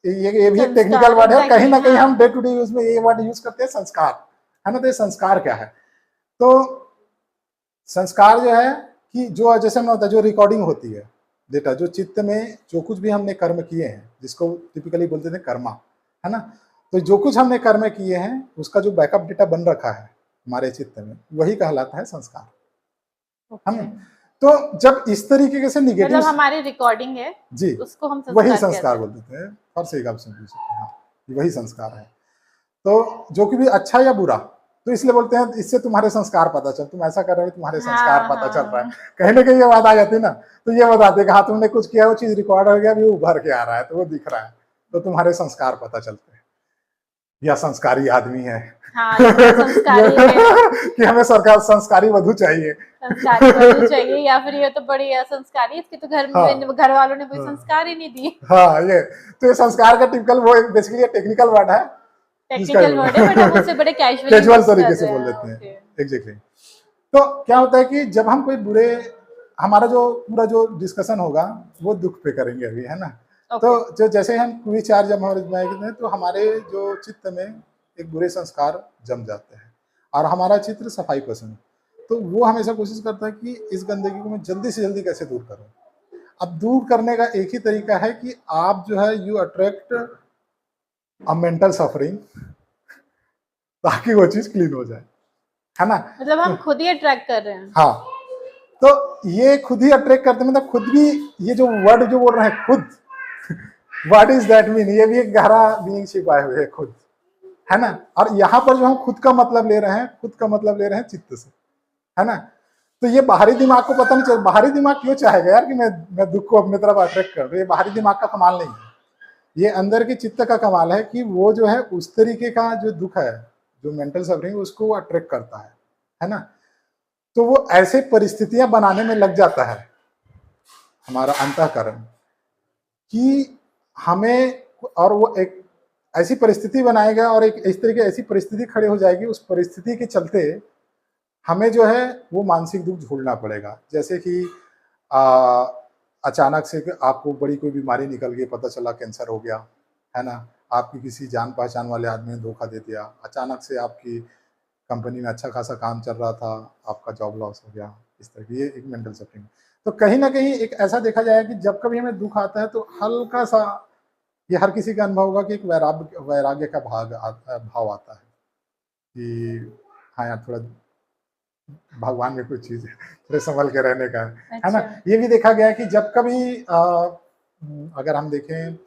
ये भी एक टेक्निकल वर्ड है, कहीं ना कहीं हम डे टू डे यूज में ये वर्ड यूज करते हैं संस्कार, है ना। तो ये संस्कार क्या है? तो संस्कार जो है कि जो जैसे हमने होता है, जो रिकॉर्डिंग होती है डेटा, जो चित्त में जो कुछ भी हमने कर्म किए हैं, जिसको टिपिकली बोलते थे कर्मा, है ना, तो जो कुछ हमने कर्म किए हैं उसका जो बैकअप डेटा बन रखा है हमारे चित्त में, वही कहलाता है संस्कार। Okay. तो जब इस तरीके से निगेटिव, मतलब हमारी रिकॉर्डिंग है जी, उसको हम वही संस्कार बोल देते हैं, और सही आप समझ सकते हैं, हाँ, वही संस्कार है। तो जो कि भी अच्छा या बुरा, तो इसलिए बोलते हैं इससे तुम्हारे संस्कार पता चल, तुम ऐसा कर रहे हो तुम्हारे संस्कार पता चल रहा है। कहीं ना कहीं ये बात आ जाती है ना, तो ये बताते कि हाँ तुमने कुछ किया, वो चीज रिकॉर्ड हो गया, अभी उभर के आ रहा है, तो वो दिख रहा है, तो तुम्हारे संस्कार पता चलते हैं, या संस्कारी आदमी है, हाँ, संस्कारी है। कि हमें सरकार संस्कारी वधू चाहिए, संस्कारी वधू चाहिए, या फिर ये तो बड़ी असंस्कारी, इसके तो घर हाँ, में घर वालों ने कोई संस्कार ही नहीं दिए। हाँ, ये संस्कार का टिपिकल वो बेसिकली टेक्निकल वर्ड है, टेक्निकल वर्ड है, बट हम उससे बड़े कैजुअल तरीके से बोल देते हैं। एग्जैक्टली। तो क्या होता है कि जब हम कोई बुरे, हमारा जो पूरा जो डिस्कशन होगा वो दुख पे करेंगे अभी, है ना। तो जो जैसे हम विचार जब हमारे दिमाग में, तो हमारे जो चित्त में एक बुरे संस्कार जम जाते हैं, और हमारा चित्र सफाई पसंद, तो वो हमेशा कोशिश करता है कि इस गंदगी को मैं जल्दी से जल्दी कैसे दूर करूं। अब दूर करने का एक ही तरीका है कि आप जो है you attract a mental suffering, ताकि वो चीज क्लीन हो जाए, है ना। मतलब हम खुद ही अट्रैक्ट कर रहे हैं। हाँ, तो ये खुद ही अट्रैक्ट करते हैं, मतलब खुद भी, ये जो वर्ड जो बोल रहे हैं खुद, व्हाट इज दैट मीन, ये भी एक गहरा मीनिंग छिपाए हुए है खुद, है ना। और यहाँ पर जो हम खुद का मतलब ले रहे हैं, खुद का मतलब ले रहे हैं चित्त से, है ना। तो ये बाहरी दिमाग को पता नहीं चल, बाहरी दिमाग क्यों चाहेगा यार कि मैं दुख को अपनी तरफ अट्रैक्ट कर, ये बाहरी दिमाग का कमाल नहीं है, ये अंदर के चित्त का कमाल है कि वो जो है उस तरीके का जो दुख है, जो मेंटल सफरिंग, उसको वो अट्रैक्ट करता है ना। तो वो ऐसे परिस्थितियां बनाने में लग जाता है हमारा अंतःकरण कि हमें, और वो एक ऐसी परिस्थिति बनाएगा और एक इस तरीके ऐसी परिस्थिति खड़ी हो जाएगी, उस परिस्थिति के चलते हमें जो है वो मानसिक दुख झेलना पड़ेगा। जैसे कि अचानक से आपको बड़ी कोई बीमारी निकल गई, पता चला कैंसर हो गया, है ना, आपकी किसी जान पहचान वाले आदमी ने धोखा दे दिया, अचानक से आपकी कंपनी में अच्छा खासा काम चल रहा था, आपका जॉब लॉस हो गया, इस तरह की, ये एक मेंटल सफरिंग। तो कहीं ना कहीं एक ऐसा देखा जाए कि जब कभी हमें दुख आता है तो हल्का सा, ये हर किसी का अनुभव होगा कि एक वैराग्य का भाव आता है कि हाँ यार थोड़ा भगवान में कुछ चीज है, थोड़े संभल के रहने का है ना। ये भी देखा गया है कि जब कभी अगर हम देखें,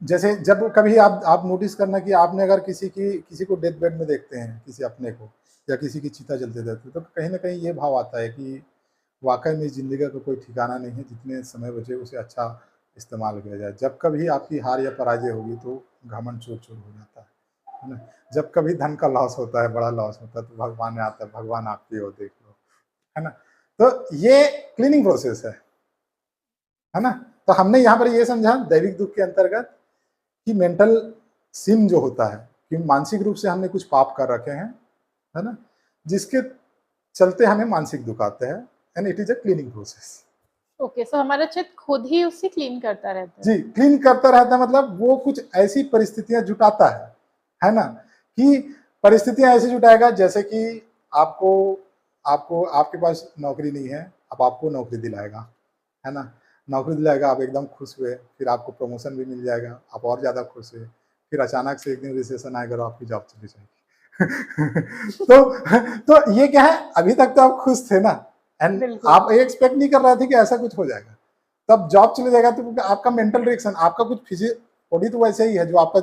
जैसे जब कभी आप नोटिस करना कि आपने अगर किसी को डेथ बेड में देखते हैं, किसी अपने को, या किसी की चिता जलते रहते, तो कहीं ना कहीं ये भाव आता है कि वाकई में जिंदगी का कोई ठिकाना नहीं है, जितने समय बचे उसे अच्छा इस्तेमाल किया जाए। जब कभी आपकी हार या पराजय होगी तो घमंड चूर चूर हो जाता है ना। जब कभी धन का लॉस होता है, बड़ा लॉस होता है, तो भगवान आता है, भगवान आपकी ओर देख लो, है ना। तो ये क्लीनिंग प्रोसेस है ना। तो हमने यहाँ पर ये समझा दैविक दुख के अंतर्गत कि मेंटल सिन जो होता है, कि मानसिक रूप से हमने कुछ पाप कर रखे हैं, है ना, जिसके चलते हमें मानसिक दुख आते हैं, and it is a cleaning process. Okay, so हमारा चित्त खुद ही उससे क्लीन करता रहता है। जी, क्लीन करता रहता है, मतलब वो कुछ ऐसी परिस्थितियां जुटाता है ना, कि परिस्थितियां ऐसी जुटाएगा जैसे कि आपको आपके पास नौकरी नहीं है, अब आपको नौकरी दिलाएगा, है ना। नौकरी दिलाएगा, आप एकदम खुश हुए, फिर आपको प्रमोशन भी मिल जाएगा, आप और ज़्यादा खुश हुए, फिर अचानक से एक दिन रिसेशन आएगा और आपकी जॉब चली जाएगी। तो ये क्या है, अभी तक तो आप खुश थे ना, एंड बिल्कुल। आप ये एक्सपेक्ट नहीं कर रहे थे कि ऐसा कुछ हो जाएगा। तब जॉब चले जाएगा तो आपका मेंटल रिएक्शन, आपका कुछ बॉडी तो वैसे ही है, जो आपका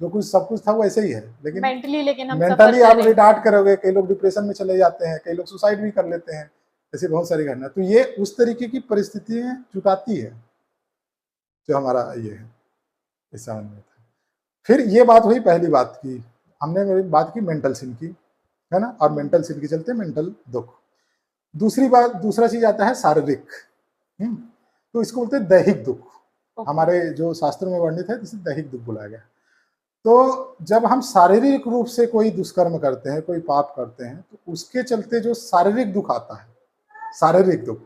जो कुछ सब कुछ था वैसे ही है, लेकिन मेंटली लेकिन हम मेंटली सफर आप कर रहे हैं। रिटार्ट करोगे, कई लोग डिप्रेशन में चले जाते हैं, कई लोग सुसाइड भी कर लेते हैं, ऐसी बहुत सारी घटना। तो ये उस तरीके की परिस्थितियां जुटाती है जो हमारा ये है इस समझ में था। फिर ये बात हुई पहली बात की, हमने बात की मेंटल सिन की, है ना, और मेंटल सिन के चलते मेंटल दुख। दूसरा चीज आता है शारीरिक। तो इसको बोलते हैं दैहिक दुख। हमारे जो शास्त्र में वर्णित है जिसे दैहिक दुख बुलाया गया। तो जब हम शारीरिक रूप से कोई दुष्कर्म करते हैं, कोई पाप करते हैं, तो उसके चलते जो शारीरिक दुख आता है, शारीरिक दुख,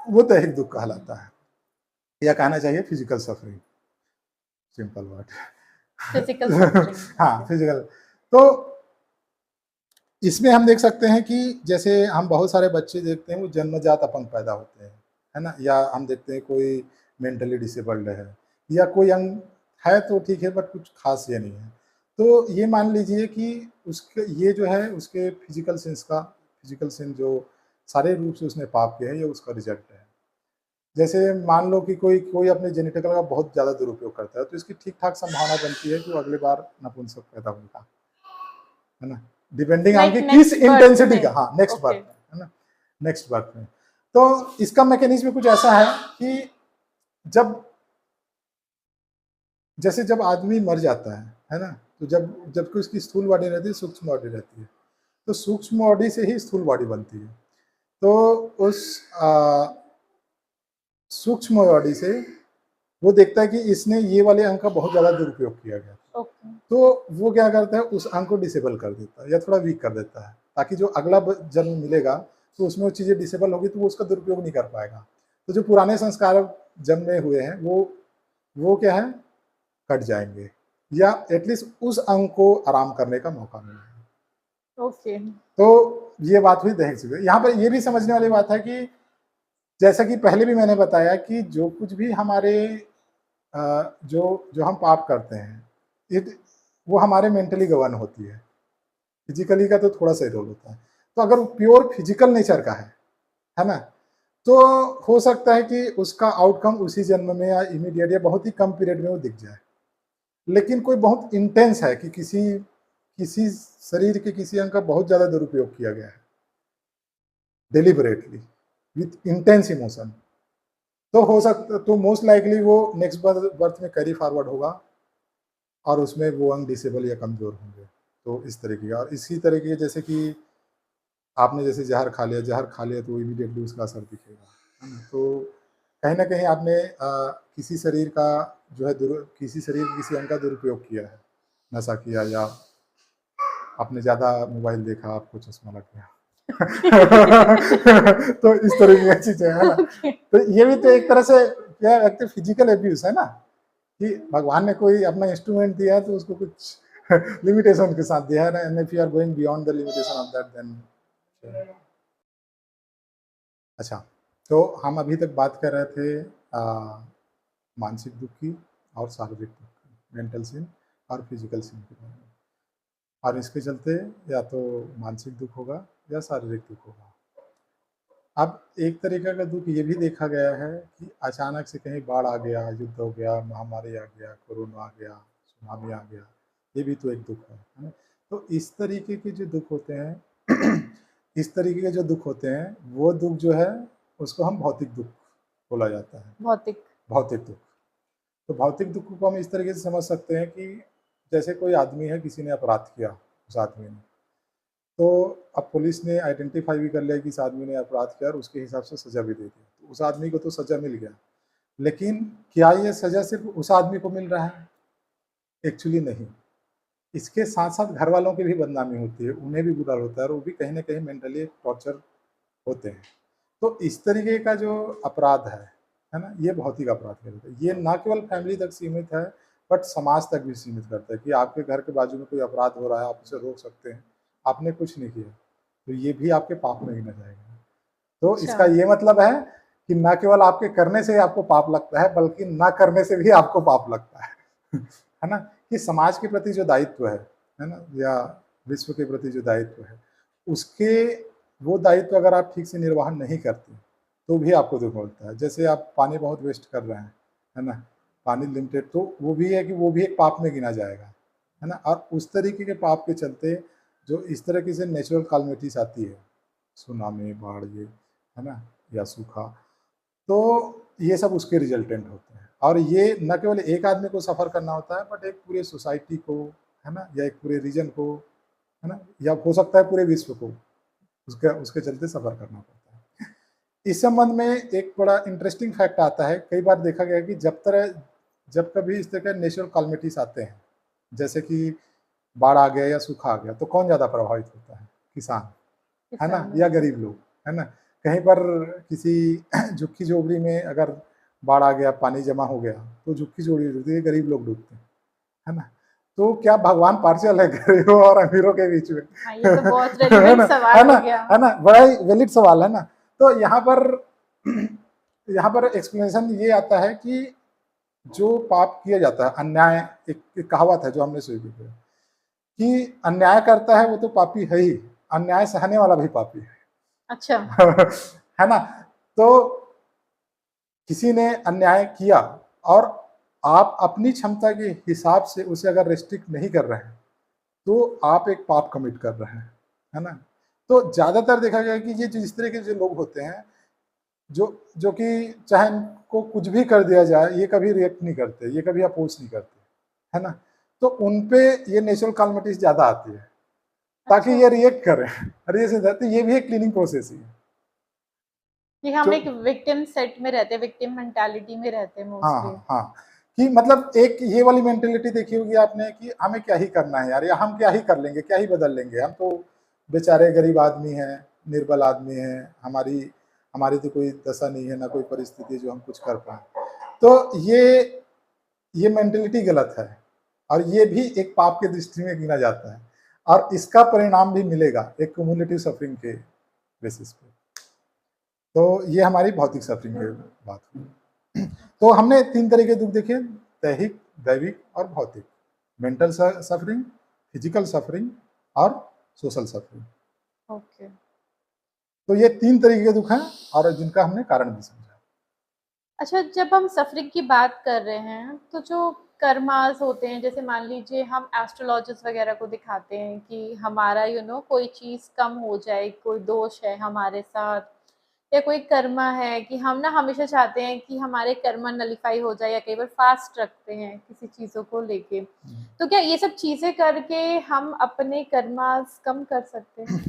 वो दैहिक दुख कहलाता है, या कहना चाहिए physical suffering, simple word. Physical suffering. हाँ, फिजिकल। तो इसमें हम देख सकते हैं कि जैसे हम बहुत सारे बच्चे देखते हैं वो जन्मजात अपंग पैदा होते हैं, है ना, या हम देखते हैं कोई मेंटली डिसेबल्ड है, या कोई अंग है तो ठीक है बट कुछ खास ये नहीं है। तो ये मान लीजिए कि उसके ये जो है उसके फिजिकल सेंस जो शारीरिक रूप से उसने पाप किया है, ये उसका रिजल्ट है। जैसे मान लो कि कोई कोई अपने जेनेटिकल का बहुत ज़्यादा दुरुपयोग करता है, तो इसकी ठीक ठाक संभावना बनती है कि वो अगली बार नपुंसक पैदा होगा, है ना, डिपेंडिंग ऑन कि किस इंटेंसिटी का। हाँ, नेक्स्ट बर्थ में, है ना, नेक्स्ट बर्थ में। तो इसका मैकेनिज्म कुछ ऐसा है कि जब आदमी मर जाता है ना, तो जबकि उसकी स्थूल बॉडी रहती है, सूक्ष्म बॉडी रहती है, तो सूक्ष्म बॉडी से ही स्थूल बॉडी बनती है। तो उस सूक्ष्म बॉडी से वो देखता है कि इसने ये वाले अंग का बहुत ज़्यादा दुरुपयोग किया गया, तो वो क्या करता है, उस अंग को डिसेबल कर देता है या थोड़ा वीक कर देता है, ताकि जो अगला जन्म मिलेगा तो उसमें वो चीज़ें डिसेबल होगी तो वो उसका दुरुपयोग नहीं कर पाएगा। तो जो पुराने संस्कार जन्मे हुए हैं वो क्या है, कट जाएंगे, या एटलीस्ट उस अंग को आराम करने का मौका मिलेगा। ओके। तो ये बात हुई दैहिक से। यहाँ पर ये भी समझने वाली बात है कि जैसा कि पहले भी मैंने बताया कि जो कुछ भी हमारे जो हम पाप करते हैं, वो हमारे मेंटली गवर्न होती है, फिजिकली का तो थोड़ा सा ही रोल होता है। तो अगर वो प्योर फिजिकल नेचर का है ना, तो हो सकता है कि उसका आउटकम उसी जन्म में या इमीडिएट या बहुत ही कम पीरियड में वो दिख जाए। लेकिन कोई बहुत इंटेंस है कि किसी शरीर के किसी अंग का बहुत ज्यादा दुरुपयोग किया गया है डिलिबरेटली विथ इंटेंस इमोशन, तो हो सकता, तो मोस्ट लाइकली वो नेक्स्ट बर्थ में कैरी फॉरवर्ड होगा और उसमें वो अंग डिसेबल या कमजोर होंगे। तो इस तरीके का, और इसी तरीके जैसे कि आपने जैसे जहर खा लिया तो इमीडिएटली उसका असर दिखेगा, है ना। तो कहीं ना कहीं आपने किसी शरीर का जो है किसी शरीर के किसी अंग का दुरुपयोग किया है, नशा किया, या आपने ज़्यादा मोबाइल देखा, आपको चश्मा लग गया। तो इस तरीके की चीजें है ना। तो ये भी तो एक तरह से क्या एक तो फिजिकल एब्यूज है ना, कि भगवान ने कोई अपना इंस्ट्रूमेंट दिया है तो उसको कुछ लिमिटेशन के साथ दिया है ना, and if you are going beyond the limitation of that then. अच्छा, तो हम अभी तक बात कर रहे थे मानसिक दुख की और शारीरिक दुख की, मेंटल सिन और फिजिकल सिन के बारे में, और इसके चलते या तो मानसिक दुख होगा या शारीरिक दुख होगा। अब एक तरीका का दुख ये भी देखा गया है कि अचानक से कहीं बाढ़ आ गया, युद्ध हो गया, महामारी आ गया, कोरोना आ गया, सुनामी आ गया, ये भी तो एक दुख है ना। तो इस तरीके के जो दुख होते हैं इस तरीके के जो दुख होते हैं, वो दुख जो है उसको हम भौतिक दुख बोला जाता है। भौतिक दुख। तो भौतिक दुख को हम इस तरीके से समझ सकते हैं कि जैसे कोई आदमी है, किसी ने अपराध किया उस आदमी ने, तो अब पुलिस ने आइडेंटिफाई भी कर लिया कि इस आदमी ने अपराध किया और उसके हिसाब से सजा भी दे दी, तो उस आदमी को तो सजा मिल गया। लेकिन क्या ये सजा सिर्फ उस आदमी को मिल रहा है? एक्चुअली नहीं, इसके साथ साथ घर वालों की भी बदनामी होती है, उन्हें भी बुरा होता है और वो भी कहीं ना कहीं मेंटली टॉर्चर होते हैं। तो इस तरीके का जो अपराध है ना, ये भौतिक अपराध कहलाता है। ये ना केवल फैमिली तक सीमित है बट समाज तक भी सीमित करता है कि आपके घर के बाजू में कोई अपराध हो रहा है, आप उसे रोक सकते हैं, आपने कुछ नहीं किया तो ये भी आपके पाप में गिना जाएगा। तो इसका ये मतलब है कि ना केवल आपके करने से ही आपको पाप लगता है, बल्कि ना करने से भी आपको पाप लगता है है ना? कि समाज के प्रति जो दायित्व है ना? या विश्व के प्रति जो दायित्व है, उसके वो दायित्व अगर आप ठीक से निर्वहन नहीं करते, तो भी आपको दुःख होता है। जैसे आप पानी बहुत वेस्ट कर रहे हैं, है ना? पानी लिमिटेड, तो वो भी है कि वो भी एक पाप में गिना जाएगा, है ना? और उस तरीके के पाप के चलते जो इस तरह की से नेचुरल कैलामिटीज़ आती है, सुनामी, बाढ़ ये, है ना? या सूखा, तो ये सब उसके रिजल्टेंट होते हैं। और ये न केवल एक आदमी को सफ़र करना होता है, बट एक पूरे सोसाइटी को, है ना? या एक पूरे रीजन को, है ना? या हो सकता है पूरे विश्व को उसके उसके चलते सफ़र करना पड़ता है। इस संबंध में एक बड़ा इंटरेस्टिंग फैक्ट आता है, कई बार देखा गया है कि जब कभी इस तरह के नेचुरल कैलामिटीज़ आते हैं, जैसे कि बाढ़ आ गया या सूखा आ गया, तो कौन ज़्यादा प्रभावित होता है? किसान, है ना? किसान। या गरीब लोग, है ना? कहीं पर किसी झुग्गी-झोपड़ी में अगर बाढ़ आ गया, पानी जमा हो गया, तो झुग्गी-झोपड़ी डूबती है, गरीब लोग डूबते हैं, है ना? तो क्या भगवान पार्शियल है गरीबों और अमीरों के बीच में? हाँ, ये तो बहुत है रेलेवेंट ना? सवाल है ना? हो गया। है ना? बड़ा ही वैलिड सवाल है ना? तो यहाँ पर एक्सप्लेनेशन ये आता है कि जो पाप किया जाता है, अन्याय, एक कहावत है जो हमने सुनी है कि अन्याय करता है वो तो पापी है ही, अन्याय सहने वाला भी पापी है। अच्छा। है ना? तो किसी ने अन्याय किया और आप अपनी क्षमता के हिसाब से उसे अगर रिस्ट्रिक्ट नहीं कर रहे हैं, तो आप एक पाप कमिट कर रहे हैं, है ना? तो ज़्यादातर देखा गया है कि ये जो इस तरह के जो लोग होते हैं, जो जो कि चाहे इनको कुछ भी कर दिया जाए, ये कभी रिएक्ट नहीं करते, ये कभी अपोज़ नहीं करते, है ना? तो उन पे ये नेचुरल कैलामिटीज़ ज़्यादा आती है, ताकि अच्छा, ये रिएक्ट करें। और ये भी एक क्लीनिंग प्रोसेस ही है। कि हम जो एक विक्टिम सेट में रहते हैं, विक्टिम मेंटालिटी में रहते हैं हाँ, मोस्टली। हाँ, हाँ। कि मतलब एक ये वाली मेंटालिटी देखी होगी आपने कि हमें क्या ही करना है यार, या हम क्या ही कर लेंगे, क्या ही बदल लेंगे, हम तो बेचारे गरीब आदमी हैं, निर्बल आदमी हैं, हमारी हमारी तो कोई दशा नहीं है, ना कोई परिस्थिति है जो हम कुछ कर पाएँ। तो ये मेंटालिटी गलत है और ये भी एक पाप के दृष्टि में गिना जाता है और इसका परिणाम भी मिलेगा एक क्युमुलेटिव सफरिंग के बेसिस पे। तो ये हमारी भौतिक सफरिंग की बात हुई। तो हमने 3 तरह के दुःख देखे, दैहिक, दैविक और भौतिक। मेंटल सफरिंग, फिजिकल सफरिंग और सोशल सफरिंग। ओके। तो ये 3 तरीके के दुःख हैं और जिनका हमने कारण भी समझा। अच्छा, जब हम सफ़रिंग की बात कर रहे हैं, तो जो कर्मास होते हैं, जैसे मान लीजिए हम एस्ट्रोलॉजिस्ट वगैरह को दिखाते हैं कि हमारा कोई चीज़ कम हो जाए, कोई दोष है हमारे साथ या कोई कर्मा है कि हम ना हमेशा चाहते हैं कि हमारे कर्मा नलिफाई हो जाए या कई बार फास्ट रखते हैं किसी चीज़ों को लेके। तो क्या ये सब चीज़ें करके हम अपने कर्मास कम कर सकते हैं?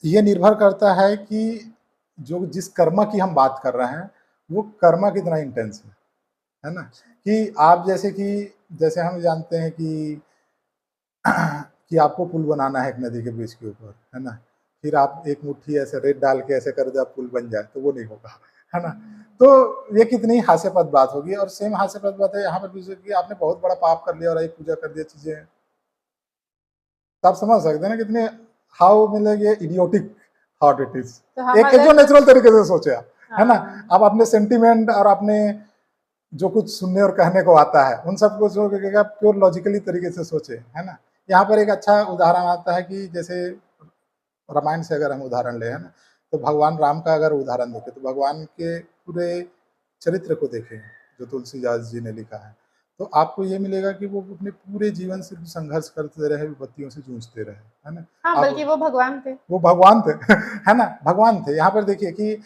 ये निर्भर करता है कि जो जिस कर्म की हम बात कर रहे हैं, वो कर्म कितना इंटेंस है ना? कि आप जैसे हम जानते हैं कि आपको पुल बनाना है एक नदी के ब्रिज के ऊपर, है ना? फिर आप एक मुट्ठी ऐसे रेत डाल के ऐसे कर दो आप पुल बन जाए, तो वो नहीं होगा, है ना? तो ये कितनी हास्यास्पद बात होगी और सेम हास्यास्पद बात है यहाँ पर भी कि आपने बहुत बड़ा पाप कर लिया और एक पूजा कर दिया चीज़ें, तो आप समझ सकते हैं ना कितने हाउ मतलब ये इडियोटिक थॉट इट इज़। तो हम एक जो अगर नेचुरल कुछ तरीके से सोचे आप, है ना? हाँ, आप अपने सेंटिमेंट और अपने जो कुछ सुनने और कहने को आता है, उन सबको छोड़ के आप प्योर लॉजिकली तरीके से सोचे, है ना? यहाँ पर एक अच्छा उदाहरण आता है कि जैसे रामायण से अगर हम उदाहरण लें, है ना? तो भगवान राम का अगर उदाहरण देखें, तो भगवान के पूरे चरित्र को देखें, जो तुलसीदास जी ने लिखा है, तो आपको ये मिलेगा कि वो अपने पूरे जीवन सिर्फ संघर्ष करते रहे, विपत्तियों से जूझते रहे, है ना? हाँ, आप बल्कि वो भगवान थे। वो भगवान थे है ना? भगवान थे। यहाँ पर देखिए कि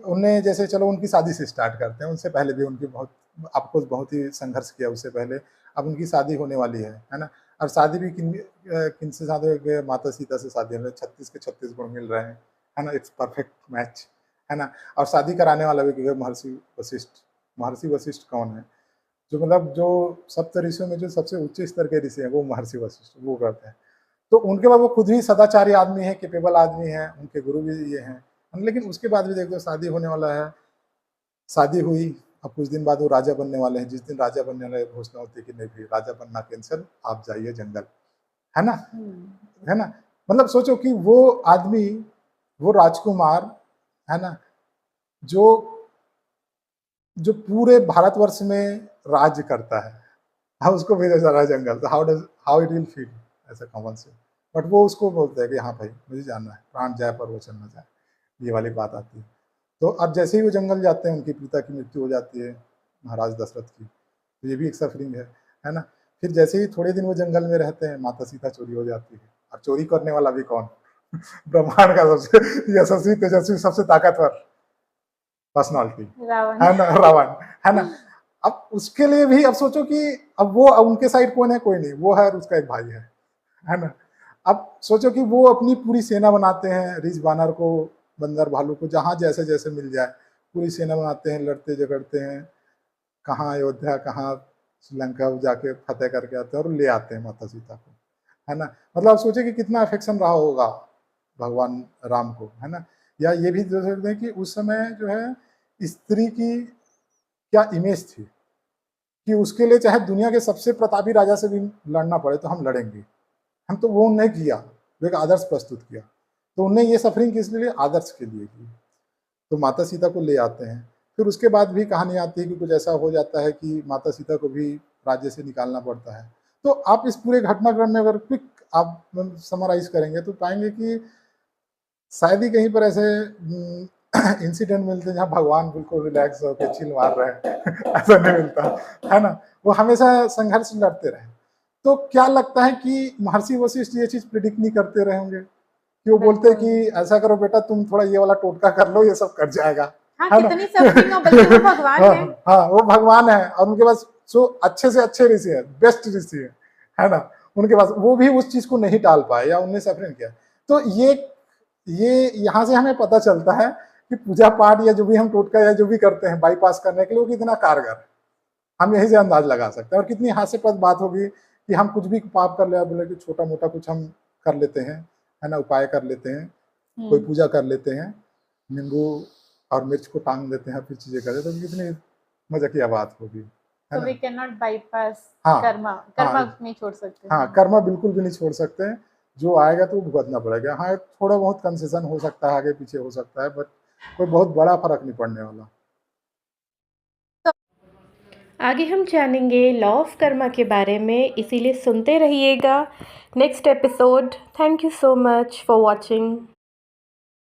उन्हें जैसे चलो उनकी शादी से स्टार्ट करते हैं, उनसे पहले भी उनकी आपको बहुत ही संघर्ष किया उससे पहले। अब उनकी शादी होने वाली है ना? और शादी भी किनसे शादी हो गई? माता सीता से शादी हो रही है, 36 के 36 गुण मिल रहे हैं, है ना? इट्स परफेक्ट मैच, है ना? और शादी कराने वाला भी क्योंकि महर्षि वशिष्ठ। महर्षि वशिष्ठ कौन है? जो मतलब जो सप्त ऋषियों में जो सबसे उच्च स्तर के ऋषि हैं, वो महर्षि वशिष्ठ, वो करते हैं। तो उनके बाद वो खुद ही सदाचारी आदमी है, कैपेबल आदमी है, उनके गुरु भी ये हैं। लेकिन उसके बाद भी देखो शादी होने वाला है, शादी हुई, अब कुछ दिन बाद वो राजा बनने वाले हैं, जिस दिन राजा बनने वाले घोषणा होती है कि नहीं भाई राजा बनना कैंसिल, आप जाइए जंगल, है ना? हुँ। है ना? मतलब सोचो कि वो आदमी, वो राजकुमार, है ना, जो जो पूरे भारतवर्ष में राज्य करता है, हम उसको भेजा जा रहा है जंगल, तो हाउ इट विल फील ऐसा कॉमन से। बट वो उसको बोलते हैं कि हाँ भाई मुझे जानना है, प्राण जाए पर वचन न जाए, ये वाली बात आती है। तो अब जैसे ही वो जंगल जाते हैं, उनके पिता की मृत्यु हो जाती है, महाराज दशरथ की, तो ये भी एक सफरिंग है ना। फिर जैसे ही थोड़े दिन वो जंगल में रहते हैं, माता सीता चोरी हो जाती है, और चोरी करने वाला भी कौन? ब्रह्मांड का सबसे यशस्वी, तेजस्वी, सबसे ताकतवर पर्सनालिटी, रावण। है ना, रावण, है ना। अब उसके लिए भी अब सोचो कि अब वो, अब उनके साइड कौन है? कोई नहीं, वो है और उसका एक भाई है ना। अब सोचो कि वो अपनी पूरी सेना बनाते हैं, रिछ बानर को, बंदर भालू को, जहाँ जैसे जैसे मिल जाए पूरी सेना बनाते हैं, लड़ते झगड़ते हैं, कहाँ अयोध्या, कहाँ श्रीलंका जाके फतेह करके आते हैं और ले आते हैं माता सीता को, है ना। मतलब आप सोचे कि कितना अफेक्शन रहा होगा भगवान राम को, है ना। या ये भी देख सकते हैं कि उस समय जो है स्त्री की क्या इमेज थी, कि उसके लिए चाहे दुनिया के सबसे प्रतापी राजा से भी लड़ना पड़े तो हम लड़ेंगे। हम तो वो नहीं किया, वो एक आदर्श प्रस्तुत किया। तो उन्हें ये सफरिंग किस लिए? आदर्श के लिए की। तो माता सीता को ले आते हैं। फिर उसके बाद भी कहानी आती है कि कुछ ऐसा हो जाता है कि माता सीता को भी राज्य से निकालना पड़ता है। तो आप इस पूरे घटनाक्रम में अगर क्विक आप समराइज करेंगे तो पाएंगे कि शायद ही कहीं पर ऐसे इंसिडेंट मिलते हैं जहाँ भगवान बिल्कुल रिलैक्स होकर चिल मार रहे हैं ऐसा नहीं मिलता, है ना। वो हमेशा संघर्ष लड़ते रहे। तो क्या लगता है कि महर्षि वशिष्ठ ये चीज प्रिडिक्ट नहीं करते रहे होंगे कि वो बोलते हैं कि ऐसा करो बेटा, तुम थोड़ा ये वाला टोटका कर लो, ये सब कर जाएगा, हाँ, है ना। कितनी सफरिंग हो, बल्कि वो भगवान है। हाँ, वो भगवान है और उनके पास जो अच्छे से अच्छे ऋषि है, बेस्ट ऋषि है ना, उनके पास वो भी उस चीज को नहीं टाल पाए या उनने सफरिंग किया। तो ये यहाँ से हमें पता चलता है कि पूजा पाठ या जो भी हम टोटका या जो भी करते हैं बाईपास करने के लिए, वो कितना कारगर है, हम यही से अंदाज लगा सकते हैं। और कितनी हास्यप्रद बात होगी कि हम कुछ भी पाप कर ले, बोले कि छोटा मोटा कुछ हम कर लेते हैं, है ना, उपाय कर लेते हैं, कोई पूजा कर लेते हैं, नींबू और मिर्च को टांग देते हैं, फिर चीजें कर देते हैं, तो कितनी मजाकिया बात होगी, है तो ना। वी कैन नॉट बाईपास हाँ, कर्मा, कर्मा नहीं छोड़ सकते। हाँ, कर्मा बिल्कुल भी नहीं छोड़ सकते हैं। जो आएगा तो वो भुगतना पड़ेगा। हाँ, थोड़ा बहुत कंसेशन हो सकता है, आगे पीछे हो सकता है, बट कोई बहुत बड़ा फर्क नहीं पड़ने वाला। आगे हम जानेंगे लॉ ऑफ कर्मा के बारे में, इसीलिए सुनते रहिएगा next episode. Thank you so much for watching.